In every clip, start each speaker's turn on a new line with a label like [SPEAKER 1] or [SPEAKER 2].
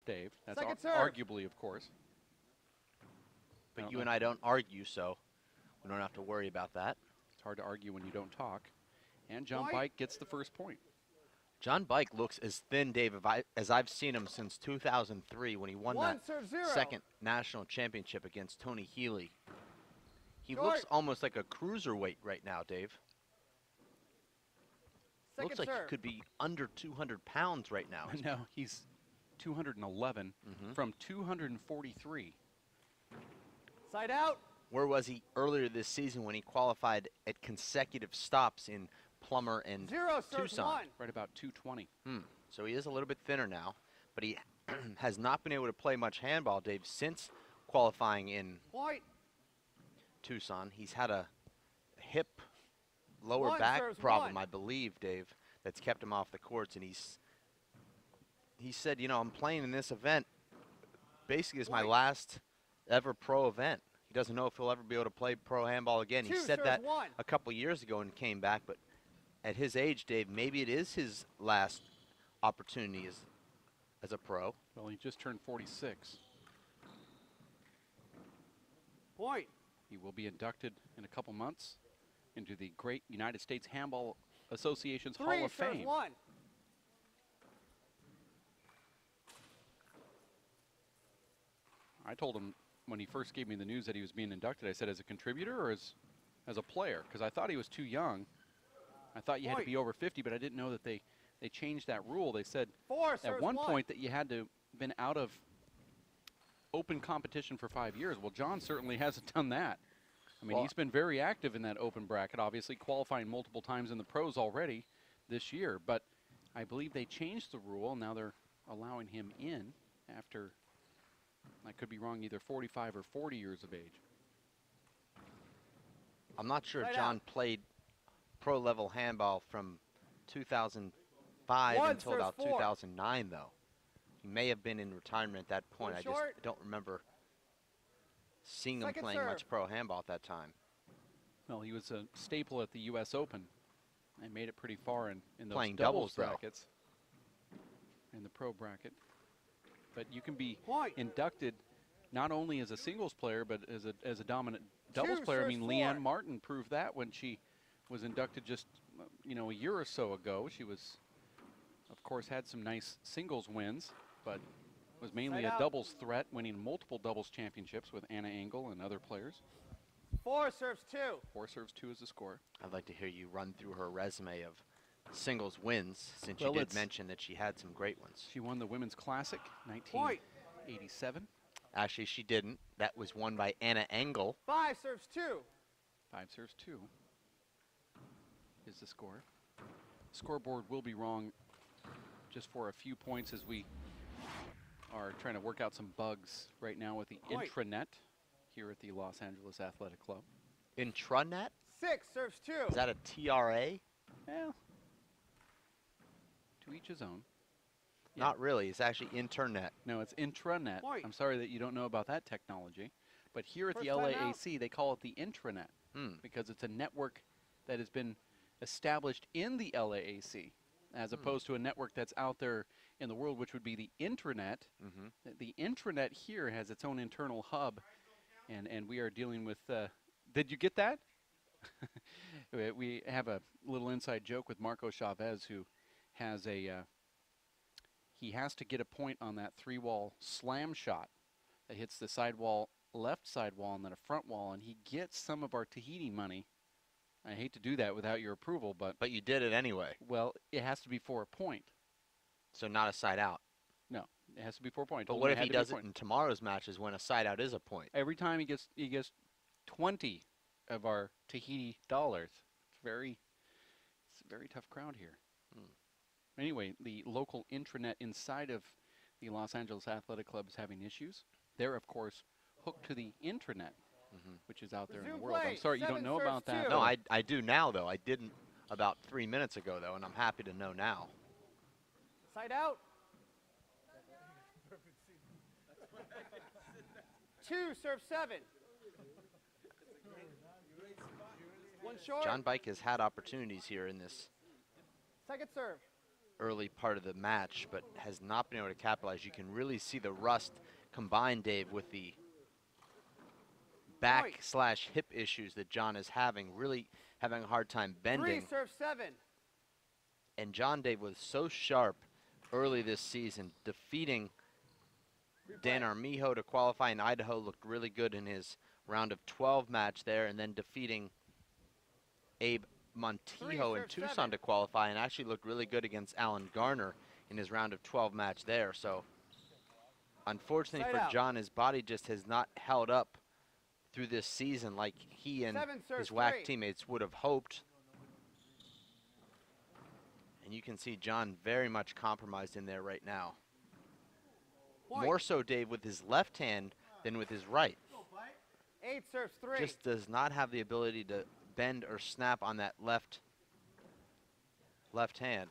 [SPEAKER 1] Dave. That's
[SPEAKER 2] Second serve.
[SPEAKER 1] arguably, of course.
[SPEAKER 3] But you and I don't argue, so we don't have to worry about that.
[SPEAKER 1] It's hard to argue when you don't talk. And John Bike gets the first point.
[SPEAKER 3] John Bike looks as thin, Dave, as I've seen him since 2003 when he won that second national championship against Tony Healy. He looks almost like a cruiserweight right now, Dave. Looks like he could be under 200 pounds right now.
[SPEAKER 1] No, he's 211 from 243.
[SPEAKER 2] Side out.
[SPEAKER 3] Where was he earlier this season when he qualified at consecutive stops in Plummer and Tucson?
[SPEAKER 1] Right about 220.
[SPEAKER 3] So he is a little bit thinner now, but he has not been able to play much handball, Dave, since qualifying in Tucson. He's had a hip lower back problem, I believe, Dave, that's kept him off the courts. And he said, you know, I'm playing in this event basically as my last ever pro event. He doesn't know if he'll ever be able to play pro handball again. He said that a couple years ago and came back, but at his age, Dave, maybe it is his last opportunity as a pro.
[SPEAKER 1] Well, he just turned 46.
[SPEAKER 2] Point.
[SPEAKER 1] He will be inducted in a couple months into the great United States Handball Association's Hall of Fame. I told him when he first gave me the news that he was being inducted, I said, as a contributor or as a player? Because I thought he was too young. I thought you had to be over 50, but I didn't know that they changed that rule. They said at one point that you had to been out of open competition for 5 years. Well, John certainly hasn't done that. I mean, he's been very active in that open bracket, obviously qualifying multiple times in the pros already this year. But I believe they changed the rule. Now they're allowing him in after, I could be wrong, either 45 or 40 years of age.
[SPEAKER 3] I'm not sure if John played pro-level handball from 2005 until about 2009, though. He may have been in retirement at that point. I just don't remember seeing him playing much pro handball at that time.
[SPEAKER 1] Well, he was a staple at the U.S. Open and made it pretty far in those
[SPEAKER 3] playing
[SPEAKER 1] doubles brackets in the pro bracket. But you can be inducted not only as a singles player, but as a dominant doubles player. I mean, Leanne Martin proved that when she was inducted just, you know, a year or so ago. She was, of course, had some nice singles wins, but was mainly a doubles threat, winning multiple doubles championships with Anna Engel and other players.
[SPEAKER 2] 4 serves 2.
[SPEAKER 1] 4 serves 2 is the score.
[SPEAKER 3] I'd like to hear you run through her resume of singles wins, since you did mention that she had some great ones.
[SPEAKER 1] She won the Women's Classic, 1987.
[SPEAKER 3] Actually, she didn't. That was won by Anna Engel.
[SPEAKER 2] 5 serves 2.
[SPEAKER 1] 5 serves 2 is the score. Scoreboard will be wrong just for a few points as we are trying to work out some bugs right now with the intranet here at the Los Angeles Athletic Club.
[SPEAKER 3] Intranet?
[SPEAKER 2] 6 serves 2.
[SPEAKER 3] Is that a TRA?
[SPEAKER 1] Well, to each his own.
[SPEAKER 3] Yeah. Not really. It's actually internet.
[SPEAKER 1] No, it's intranet. I'm sorry that you don't know about that technology. But here at the LAAC, they call it the intranet because it's a network that has been established in the LAAC as opposed to a network that's out there in the world, which would be the intranet. The intranet here has its own internal hub, and we are dealing with did you get that? We have a little inside joke with Marco Chavez, who has he has to get a point on that 3-wall slam shot that hits the sidewall, left sidewall, and then a front wall, and he gets some of our Tahiti money. I hate to do that without your approval, but
[SPEAKER 3] you did it anyway.
[SPEAKER 1] Well, it has to be for a point.
[SPEAKER 3] So not a side out.
[SPEAKER 1] No, it has to be for a point.
[SPEAKER 3] But what if he does it in tomorrow's matches when a side out is a point?
[SPEAKER 1] Every time he gets 20 of our Tahiti dollars. It's a very tough crowd here. Anyway, the local intranet inside of the Los Angeles Athletic Club is having issues. They're, of course, hooked to the intranet, which is out there in the world. I'm sorry you don't know about that.
[SPEAKER 3] No, I do now, though. I didn't about 3 minutes ago, though, and I'm happy to know now.
[SPEAKER 2] Side out. 2 serve 7. 1 short.
[SPEAKER 3] John Bike has had opportunities here in this.
[SPEAKER 2] Second serve.
[SPEAKER 3] early part of the match, but has not been able to capitalize. You can really see the rust combined, Dave, with the back/hip issues that John is having, really having a hard time bending.
[SPEAKER 2] 3, serve 7.
[SPEAKER 3] And John, Dave, was so sharp early this season, defeating Dan Armijo to qualify in Idaho, looked really good in his round of 12 match there, and then defeating Abe Montijo in Tucson to qualify, and actually looked really good against Alan Garner in his round of 12 match there. So unfortunately for John, his body just has not held up through this season like he and his WAC teammates would have hoped. And you can see John very much compromised in there right now. More so, Dave, with his left hand than with his right.
[SPEAKER 2] 8 serves 3.
[SPEAKER 3] Just does not have the ability to bend or snap on that left hand.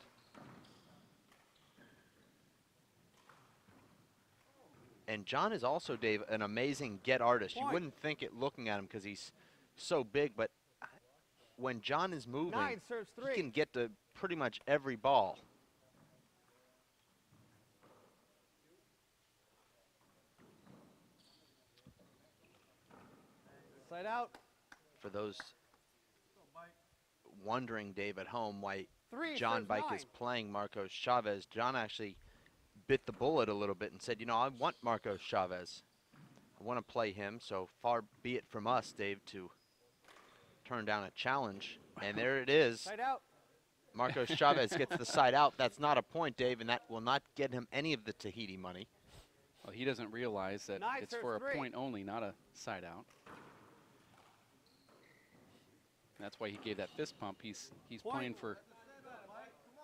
[SPEAKER 3] And John is also, Dave, an amazing get artist. You wouldn't think it looking at him because he's so big, but when John is moving,
[SPEAKER 2] 9 serves 3.
[SPEAKER 3] he can get to pretty much every ball.
[SPEAKER 2] Side out.
[SPEAKER 3] For those wondering, Dave, at home, why
[SPEAKER 2] 3
[SPEAKER 3] John
[SPEAKER 2] serves
[SPEAKER 3] Bike
[SPEAKER 2] 9.
[SPEAKER 3] is playing Marcos Chavez, John actually bit the bullet a little bit and said, you know, I want Marcos Chavez. I want to play him, so far be it from us, Dave, to turn down a challenge. And there it is.
[SPEAKER 2] Side out.
[SPEAKER 3] Marcos Chavez gets the side out. That's not a point, Dave, and that will not get him any of the Tahiti money.
[SPEAKER 1] Well, he doesn't realize that
[SPEAKER 2] 9
[SPEAKER 1] it's
[SPEAKER 2] serves
[SPEAKER 1] for a
[SPEAKER 2] 3.
[SPEAKER 1] point only, not a side out. That's why he gave that fist pump. He's playing for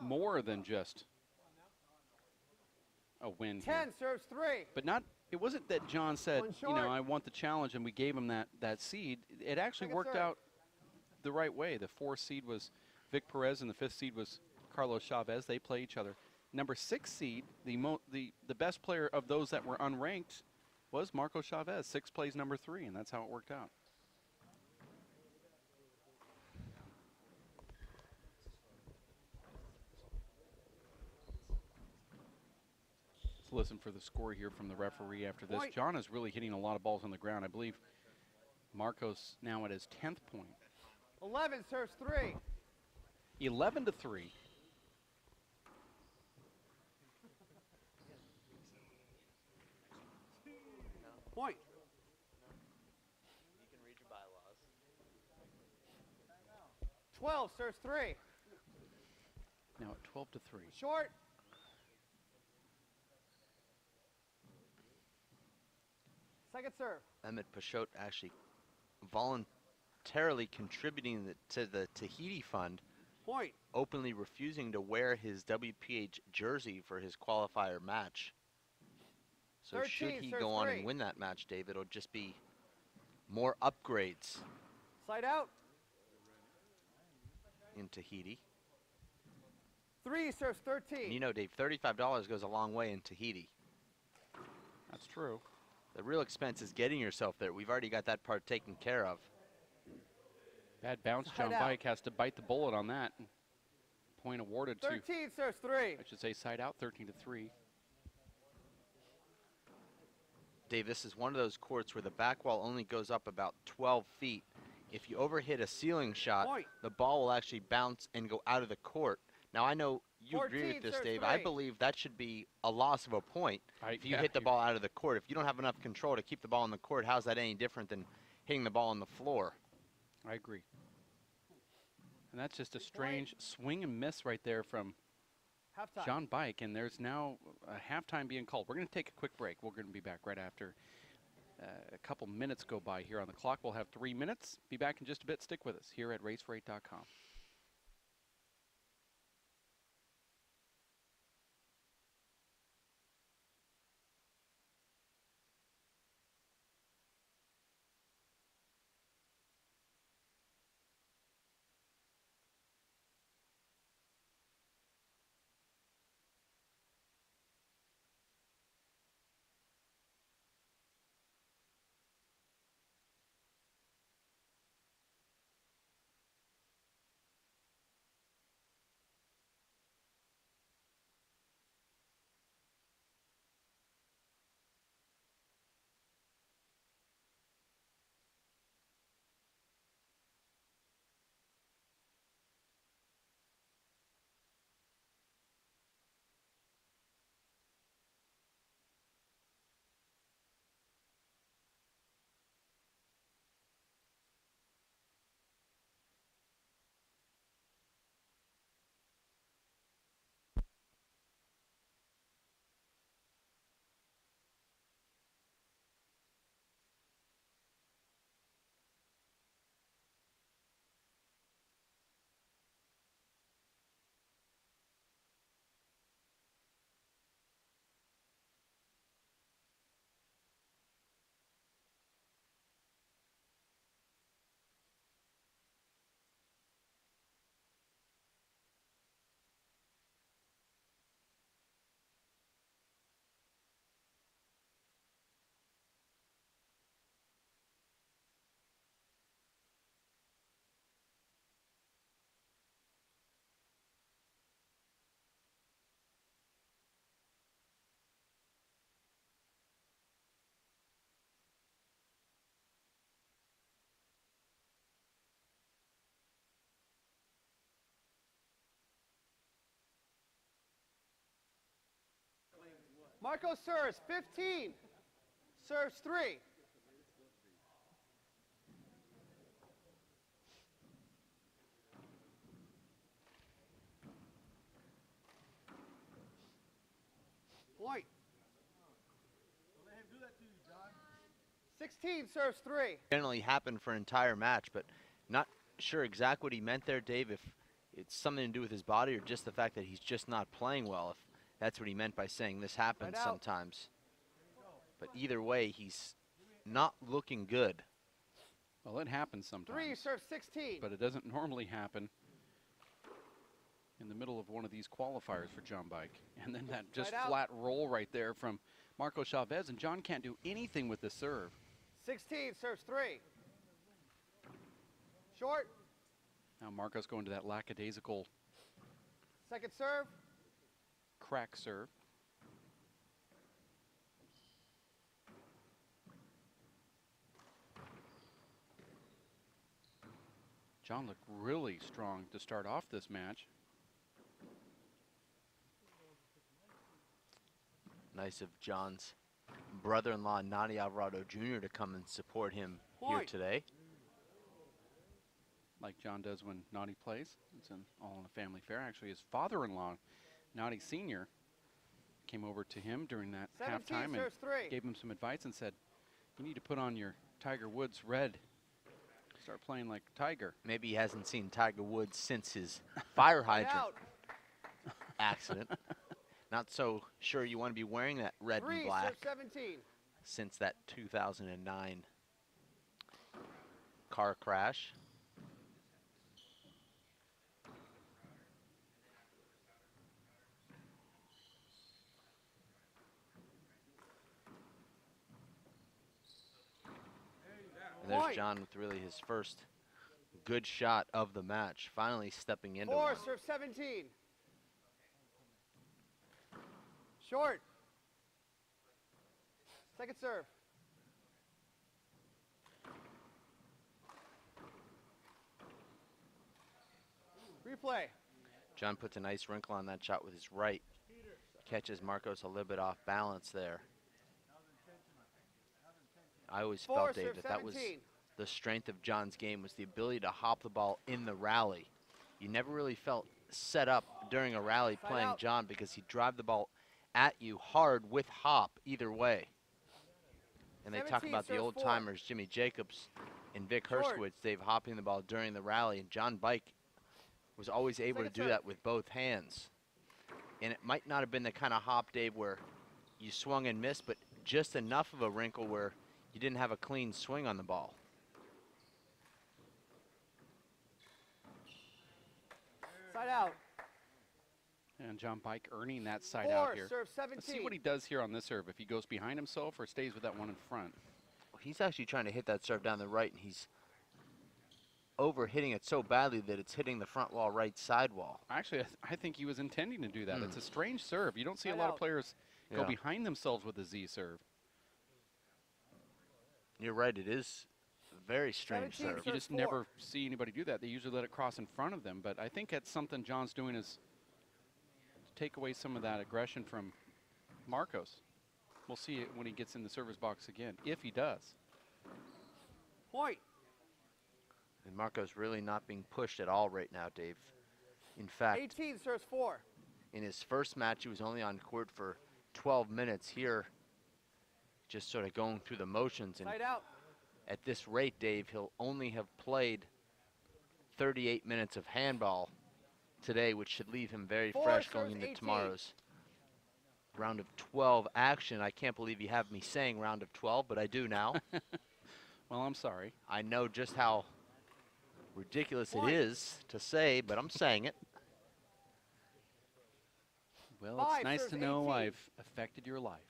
[SPEAKER 1] more than just a win
[SPEAKER 2] 10
[SPEAKER 1] here.
[SPEAKER 2] serves 3.
[SPEAKER 1] But not, it wasn't that John said,
[SPEAKER 2] One
[SPEAKER 1] you know,
[SPEAKER 2] short.
[SPEAKER 1] I want the challenge, and we gave him that seed. It actually
[SPEAKER 2] Second
[SPEAKER 1] worked
[SPEAKER 2] serve.
[SPEAKER 1] out the right way. The 4th seed was Vic Perez, and the 5th seed was Carlos Chavez. They play each other. Number 6 seed, the best player of those that were unranked, was Marco Chavez. 6 plays number 3, and that's how it worked out. Let's listen for the score here from the referee after this.
[SPEAKER 2] Point.
[SPEAKER 1] John is really hitting a lot of balls on the ground. I believe Marcos now at his 10th point.
[SPEAKER 2] 11 serves 3.
[SPEAKER 1] 11-3.
[SPEAKER 2] Point.
[SPEAKER 3] You can read your bylaws.
[SPEAKER 2] 12 serves 3.
[SPEAKER 1] Now at 12-3.
[SPEAKER 2] Short. Second serve.
[SPEAKER 3] Emmett Pachot actually voluntarily contributing to the Tahiti fund,
[SPEAKER 2] Point.
[SPEAKER 3] openly refusing to wear his WPH jersey for his qualifier match. So
[SPEAKER 2] 13
[SPEAKER 3] should he
[SPEAKER 2] serves
[SPEAKER 3] go on
[SPEAKER 2] 3.
[SPEAKER 3] and win that match, Dave, it'll just be more upgrades
[SPEAKER 2] Side out.
[SPEAKER 3] in Tahiti.
[SPEAKER 2] 3 serves 13.
[SPEAKER 3] And you know, Dave, $35 goes a long way in Tahiti.
[SPEAKER 1] That's true.
[SPEAKER 3] The real expense is getting yourself there. We've already got that part taken care of.
[SPEAKER 1] Bad bounce.
[SPEAKER 2] Side
[SPEAKER 1] John
[SPEAKER 2] out.
[SPEAKER 1] Bike has to bite the bullet on that. Point awarded to,
[SPEAKER 2] 13 serves 3.
[SPEAKER 1] I should say, side out, 13-3.
[SPEAKER 3] Dave, this is one of those courts where the back wall only goes up about 12 feet. If you overhit a ceiling shot,
[SPEAKER 2] Point.
[SPEAKER 3] the ball will actually bounce and go out of the court. Now, I know you agree
[SPEAKER 2] 14
[SPEAKER 3] with this,
[SPEAKER 2] serves
[SPEAKER 3] Dave. I
[SPEAKER 2] 3.
[SPEAKER 3] believe that should be a loss of a point if you hit the ball out of the court. If you don't have enough control to keep the ball in the court, how's that any different than hitting the ball on the floor?
[SPEAKER 1] I agree. And that's just a strange swing and miss right there from
[SPEAKER 2] Halftime.
[SPEAKER 1] John Bike, and there's now a halftime being called. We're going to take a quick break. We're going to be back right after a couple minutes go by here on the clock. We'll have 3 minutes. Be back in just a bit. Stick with us here at racefor8.com.
[SPEAKER 2] Marco serves 15. Serves 3. Point. 16 serves 3.
[SPEAKER 3] Generally happen for an entire match, but not sure exactly what he meant there, Dave, if it's something to do with his body or just the fact that he's just not playing well, if that's what he meant by saying this happens sometimes. But either way, he's not looking good.
[SPEAKER 1] Well, it happens sometimes.
[SPEAKER 2] 3 serves 16.
[SPEAKER 1] But it doesn't normally happen in the middle of one of these qualifiers for John Bike. And then that just flat roll right there from Marco Chavez, and John can't do anything with the serve.
[SPEAKER 2] 16 serves 3. Short.
[SPEAKER 1] Now Marco's going to that lackadaisical
[SPEAKER 2] Second serve.
[SPEAKER 1] crack serve. John looked really strong to start off this match.
[SPEAKER 3] Nice of John's brother-in-law, Nani Alvarado Jr., to come and support him here today.
[SPEAKER 1] Like John does when Nani plays. It's an all in a family affair. Actually, his father-in-law, Nani Sr., came over to him during that halftime and gave him some advice and said, you need to put on your Tiger Woods red. Start playing like Tiger.
[SPEAKER 3] Maybe he hasn't seen Tiger Woods since his fire hydrant accident. Not so sure you want to be wearing that red and black since that 2009 car crash. And there's John with really his first good shot of the match, finally stepping into
[SPEAKER 2] 4
[SPEAKER 3] one.
[SPEAKER 2] serve 17. Short. Second serve. Replay.
[SPEAKER 3] John puts a nice wrinkle on that shot with his right. Catches Marcos a little bit off balance there. I always felt, Dave, that was the strength of John's game, was the ability to hop the ball in the rally. You never really felt set up during a rally playing John because he'd drive the ball at you hard with hop either way. And they talk about the old timers, Jimmy Jacobs and Vic Herskowitz, Dave, hopping the ball during the rally, and John Bike was always able to do that with both hands. And it might not have been the kind of hop, Dave, where you swung and missed, but just enough of a wrinkle where you didn't have a clean swing on the ball.
[SPEAKER 2] Side out.
[SPEAKER 1] And John Bike earning that side out here.
[SPEAKER 2] Serve 17.
[SPEAKER 1] Let's see what he does here on this serve, if he goes behind himself or stays with that one in front.
[SPEAKER 3] He's actually trying to hit that serve down the right, and he's over-hitting it so badly that it's hitting the front wall right side wall.
[SPEAKER 1] Actually, I think he was intending to do that. It's a strange serve. You don't see a lot of players go behind themselves with a Z serve.
[SPEAKER 3] You're right, it is a very strange serve.
[SPEAKER 1] You just never see anybody do that. They usually let it cross in front of them, but I think that's something John's doing, is to take away some of that aggression from Marcos. We'll see it when he gets in the service box again, if he does.
[SPEAKER 2] Point.
[SPEAKER 3] And Marcos really not being pushed at all right now, Dave. In fact,
[SPEAKER 2] 18 serves 4.
[SPEAKER 3] In his first match, he was only on court for 12 minutes. Here, just sort of going through the motions. And at this rate, Dave, he'll only have played 38 minutes of handball today, which should leave him very fresh going into tomorrow's round of 12 action. I can't believe you have me saying round of 12, but I do now.
[SPEAKER 1] Well, I'm sorry.
[SPEAKER 3] I know just how ridiculous it is to say, but I'm saying it.
[SPEAKER 1] Well, it's nice to know I've affected your life.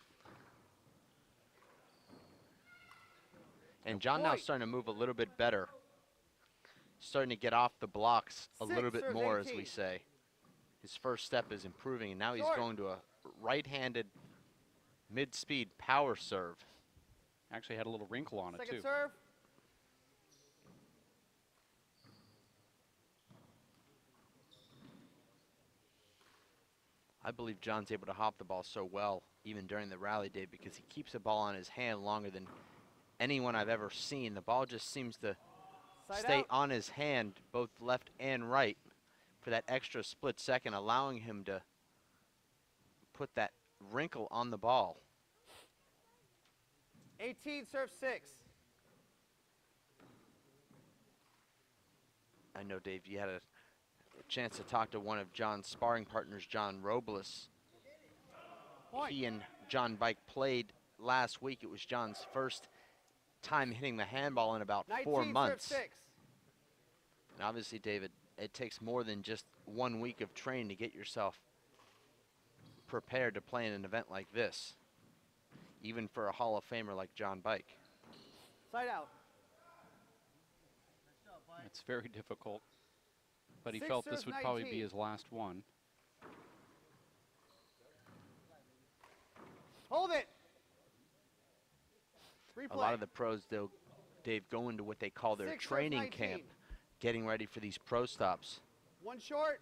[SPEAKER 3] And John now starting to move a little bit better. Starting to get off the blocks a little bit more, as we say. His first step is improving, and now he's going to a right-handed mid-speed power serve.
[SPEAKER 1] Actually had a little wrinkle on it, too.
[SPEAKER 2] Second serve.
[SPEAKER 3] I believe John's able to hop the ball so well, even during the rally, Dave, because he keeps the ball on his hand longer than anyone I've ever seen. The ball just seems to stay on his hand, both left and right, for that extra split second, allowing him to put that wrinkle on the ball.
[SPEAKER 2] 18, serve 6.
[SPEAKER 3] I know, Dave, you had a chance to talk to one of John's sparring partners, John Robles. He and John Bike played last week. It was John's first time hitting the handball in about 4 months.
[SPEAKER 2] Serve 6.
[SPEAKER 3] And obviously, David, it takes more than just 1 week of training to get yourself prepared to play in an event like this, even for a Hall of Famer like John Bike.
[SPEAKER 2] Side out.
[SPEAKER 1] It's very difficult, but he
[SPEAKER 2] 6,
[SPEAKER 1] felt
[SPEAKER 2] serve
[SPEAKER 1] this would probably be
[SPEAKER 2] 19.
[SPEAKER 1] his last one.
[SPEAKER 2] Hold it. Replay.
[SPEAKER 3] A lot of the pros, though, Dave, go into what they call their
[SPEAKER 2] 6, serve
[SPEAKER 3] training
[SPEAKER 2] 19.
[SPEAKER 3] camp, getting ready for these pro stops.
[SPEAKER 2] 1 short.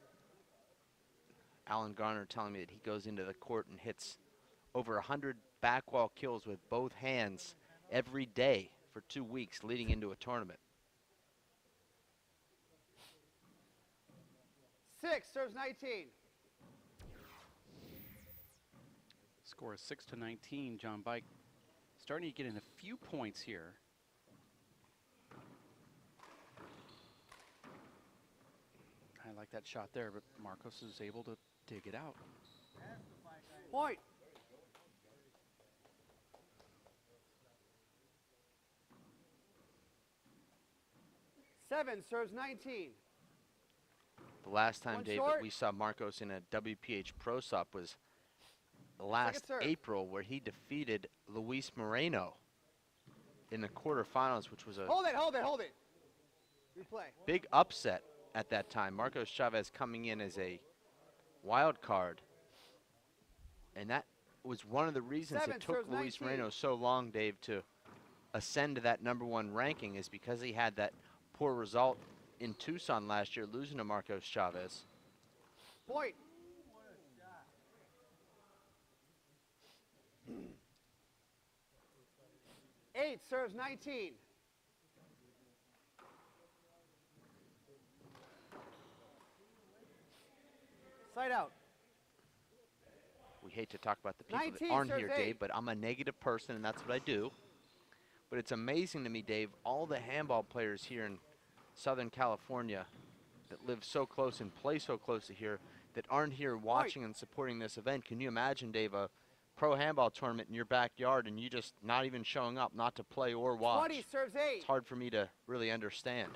[SPEAKER 3] Alan Garner telling me that he goes into the court and hits over 100 back wall kills with both hands every day for 2 weeks leading into a tournament.
[SPEAKER 2] 6, serves 19.
[SPEAKER 1] Score is 6-19. John Bike starting to get in a few points here. I like that shot there, but Marcos is able to dig it out.
[SPEAKER 2] Point. Seven, serves 19.
[SPEAKER 3] The last time,
[SPEAKER 2] 1
[SPEAKER 3] Dave,
[SPEAKER 2] short.
[SPEAKER 3] that we saw Marcos in a WPH Pro Stop was last
[SPEAKER 2] serve.
[SPEAKER 3] April, where he defeated Luis Moreno in the quarterfinals, which was a
[SPEAKER 2] Hold it, hold it, hold it. Replay.
[SPEAKER 3] big upset at that time. Marcos Chavez coming in as a wild card. And that was one of the reasons
[SPEAKER 2] 7,
[SPEAKER 3] it took
[SPEAKER 2] serves
[SPEAKER 3] Luis
[SPEAKER 2] 19.
[SPEAKER 3] Moreno so long, Dave, to ascend to that #1 ranking, is because he had that poor result in Tucson last year, losing to Marcos Chavez.
[SPEAKER 2] Point. Eight, serves 19. Side out.
[SPEAKER 3] We hate to talk about the people that
[SPEAKER 2] 19,
[SPEAKER 3] aren't
[SPEAKER 2] serves
[SPEAKER 3] here,
[SPEAKER 2] 8.
[SPEAKER 3] Dave, but I'm a negative person, and that's what I do. But it's amazing to me, Dave, all the handball players here in Southern California that live so close and play so close to here that aren't here watching and supporting this event. Can you imagine, Dave, a pro handball tournament in your backyard and you just not even showing up, not to play or watch?
[SPEAKER 2] 20, serves 8.
[SPEAKER 3] It's hard for me to really understand.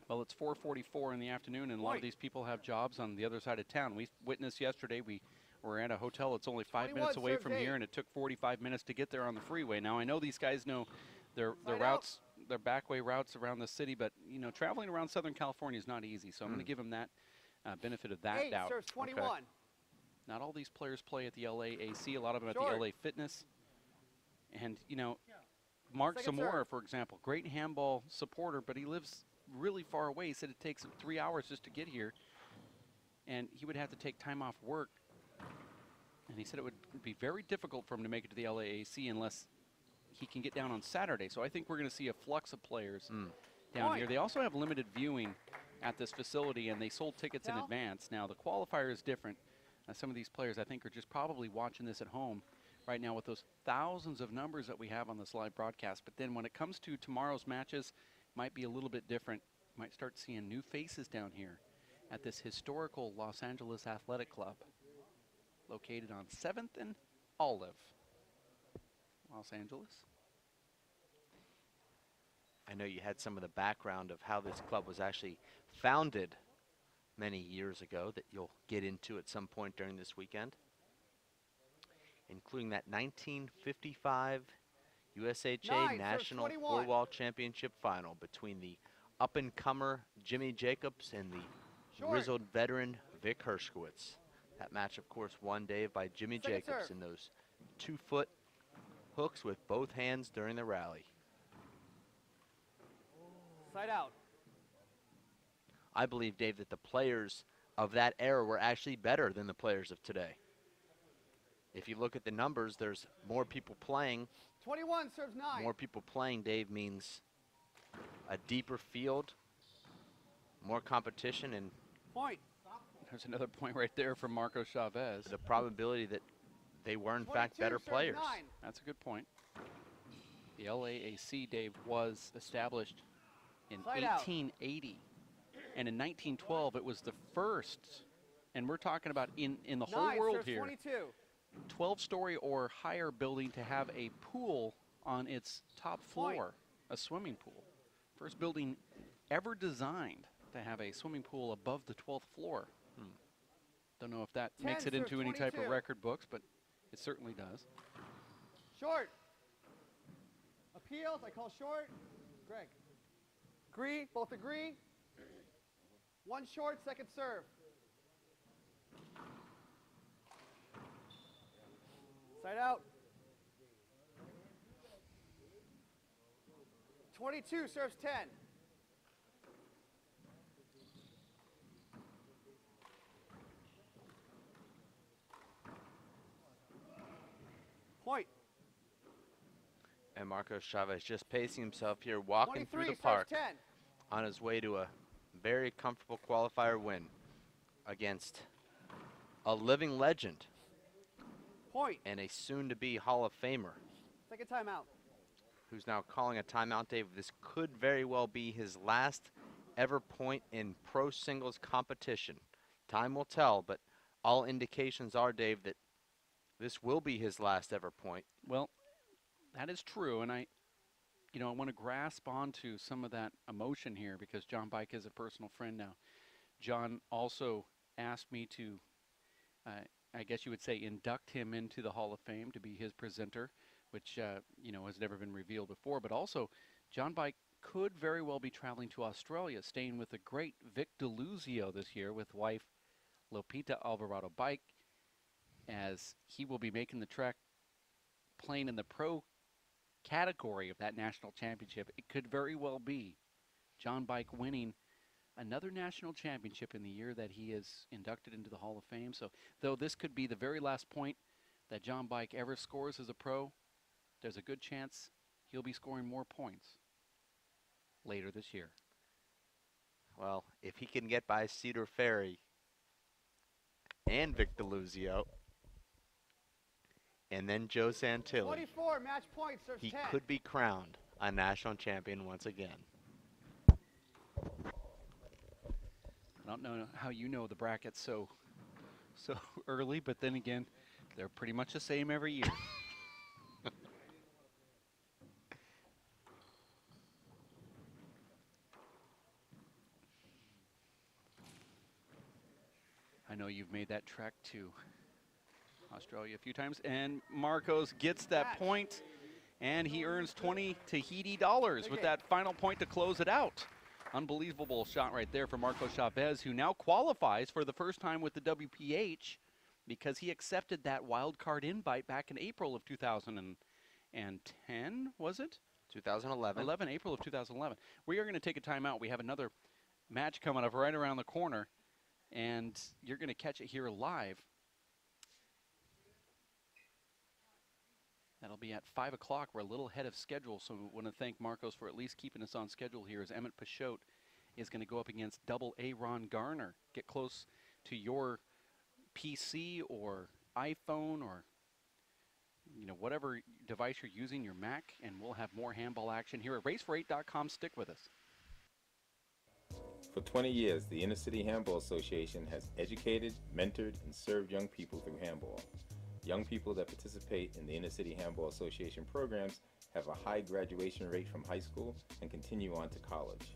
[SPEAKER 1] Well, it's 4:44 in the afternoon, and a lot of these people have jobs on the other side of town. We witnessed yesterday, we were at a hotel that's only 5 minutes away from here, and it took 45 minutes to get there on the freeway. Now, I know these guys know their routes, their backway routes around the city, but, you know, traveling around Southern California is not easy, so I'm going to give them that benefit of that
[SPEAKER 2] 8,
[SPEAKER 1] doubt.
[SPEAKER 2] serves 21.
[SPEAKER 1] Not all these players play at the LAAC, a lot of them at the LA Fitness. And, you know, Mark Zamora, for example, great handball supporter, but he lives really far away. He said it takes him 3 hours just to get here, and he would have to take time off work. And he said it would be very difficult for him to make it to the LAAC unless he can get down on Saturday. So I think we're going to see a flux of players down here. They also have limited viewing at this facility, and they sold tickets in advance. Now, the qualifier is different. Some of these players, I think, are just probably watching this at home right now with those thousands of numbers that we have on this live broadcast. But then when it comes to tomorrow's matches, it might be a little bit different. You might start seeing new faces down here at this historical Los Angeles Athletic Club, located on 7th and Olive, Los Angeles.
[SPEAKER 3] I know you had some of the background of how this club was actually founded many years ago that you'll get into at some point during this weekend, including that 1955 USHA National Four-Wall Championship final between the up-and-comer Jimmy Jacobs and the grizzled veteran Vic Hershkowitz. That match, of course, won, Dave, by Jimmy Jacobs in those 2-foot hooks with both hands during the rally.
[SPEAKER 2] Side out.
[SPEAKER 3] I believe, Dave, that the players of that era were actually better than the players of today. If you look at the numbers, there's more people playing.
[SPEAKER 2] 21 serves 9.
[SPEAKER 3] More people playing, Dave, means a deeper field, more competition, and
[SPEAKER 2] Point.
[SPEAKER 1] There's another point right there from Marco Chavez.
[SPEAKER 3] the probability that they were, in fact, better players.
[SPEAKER 2] 9.
[SPEAKER 1] That's a good point. The LAAC, Dave, was established in 1880. And in 1912, it was the first, and we're talking about in the whole world here,
[SPEAKER 2] 22.
[SPEAKER 1] 12-story or higher building to have a pool on its top floor, a swimming pool. First building ever designed to have a swimming pool above the 12th floor. Don't know if that makes it into any type of record books, but it certainly does.
[SPEAKER 2] Short. Appeals, I call short. Greg. Agree, both agree. One short, second serve. Side out. 22 serves 10. Point.
[SPEAKER 3] And Marco Chavez just pacing himself here, walking through the park on his way to a very comfortable qualifier win against a living legend and a soon-to-be Hall of Famer.
[SPEAKER 2] Second timeout.
[SPEAKER 3] Who's now calling a timeout, Dave. This could very well be his last ever point in pro singles competition. Time will tell, but all indications are, Dave, that this will be his last ever point.
[SPEAKER 1] Well, that is true, and I want to grasp onto some of that emotion here because John Bike is a personal friend now. John also asked me to, I guess you would say, induct him into the Hall of Fame to be his presenter, which, has never been revealed before. But also, John Bike could very well be traveling to Australia, staying with the great Vic DeLuzio this year with wife Lopita Alvarado Bike, as he will be making the trek playing in the pro category of that national championship. It could very well be John Bike winning another national championship in the year that he is inducted into the Hall of Fame. So though this could be the very last point that John Bike ever scores as a pro, there's a good chance he'll be scoring more points later this year.
[SPEAKER 3] Well, if he can get by Cedar Ferry and Vic DeLuzio and then Joe Santilli,
[SPEAKER 2] 24, match point, serves
[SPEAKER 3] he
[SPEAKER 2] 10.
[SPEAKER 3] could be crowned a national champion once again.
[SPEAKER 1] I don't know how you know the brackets so early, but then again, they're pretty much the same every year. I know you've made that trek to Australia a few times, and Marcos gets that point, and he earns 20 Tahiti dollars with that final point to close it out. Unbelievable shot right there for Marco Chavez, who now qualifies for the first time with the WPH because he accepted that wild card invite back in April of 2010, was it?
[SPEAKER 3] 2011.
[SPEAKER 1] April of 2011. We are going to take a timeout. We have another match coming up right around the corner, and you're going to catch it here live. That'll be at 5 o'clock. We're a little ahead of schedule, so we want to thank Marcos for at least keeping us on schedule here as Emmett Peixote is going to go up against double A Ron Garner. Get close to your PC or iPhone or whatever device you're using, your Mac, and we'll have more handball action here at racefor8.com. Stick with us.
[SPEAKER 4] For 20 years, the Inner City Handball Association has educated, mentored, and served young people through handball. Young people that participate in the Inner City Handball Association programs have a high graduation rate from high school and continue on to college.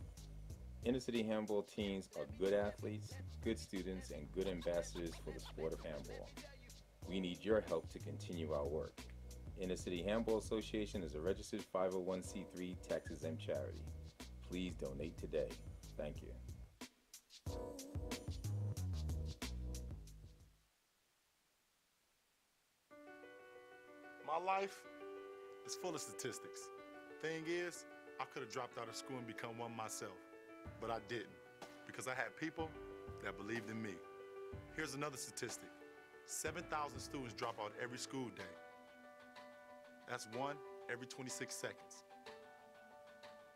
[SPEAKER 4] Inner City Handball teams are good athletes, good students, and good ambassadors for the sport of handball. We need your help to continue our work. Inner City Handball Association is a registered 501c3 tax-exempt charity. Please donate today. Thank you.
[SPEAKER 5] My life is full of statistics. Thing is, I could have dropped out of school and become one myself, but I didn't because I had people that believed in me. Here's another statistic. 7,000 students drop out every school day. That's 1 every 26 seconds.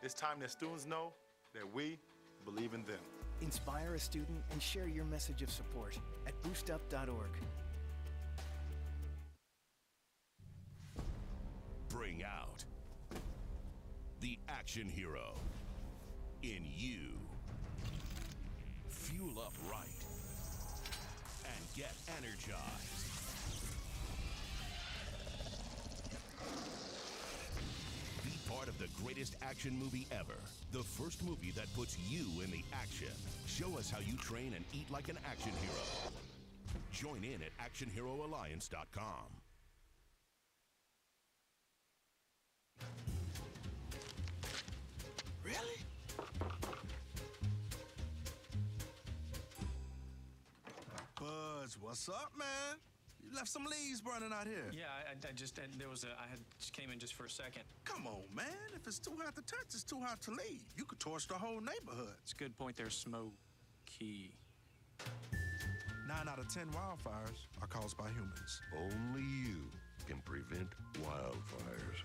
[SPEAKER 5] It's time that students know that we believe in them.
[SPEAKER 6] Inspire a student and share your message of support at boostup.org.
[SPEAKER 7] Bring out the action hero in you. Fuel up right and get energized. Be part of the greatest action movie ever. The first movie that puts you in the action. Show us how you train and eat like an action hero. Join in at actionheroalliance.com.
[SPEAKER 8] Really? Buzz, what's up, man? You left some leaves burning out here.
[SPEAKER 9] Yeah, I just came in just for a second.
[SPEAKER 8] Come on, man. If it's too hot to touch, it's too hot to leave. You could torch the whole neighborhood.
[SPEAKER 9] It's a good point there, Smokey.
[SPEAKER 8] 9 out of 10 wildfires are caused by humans.
[SPEAKER 10] Only you can prevent wildfires.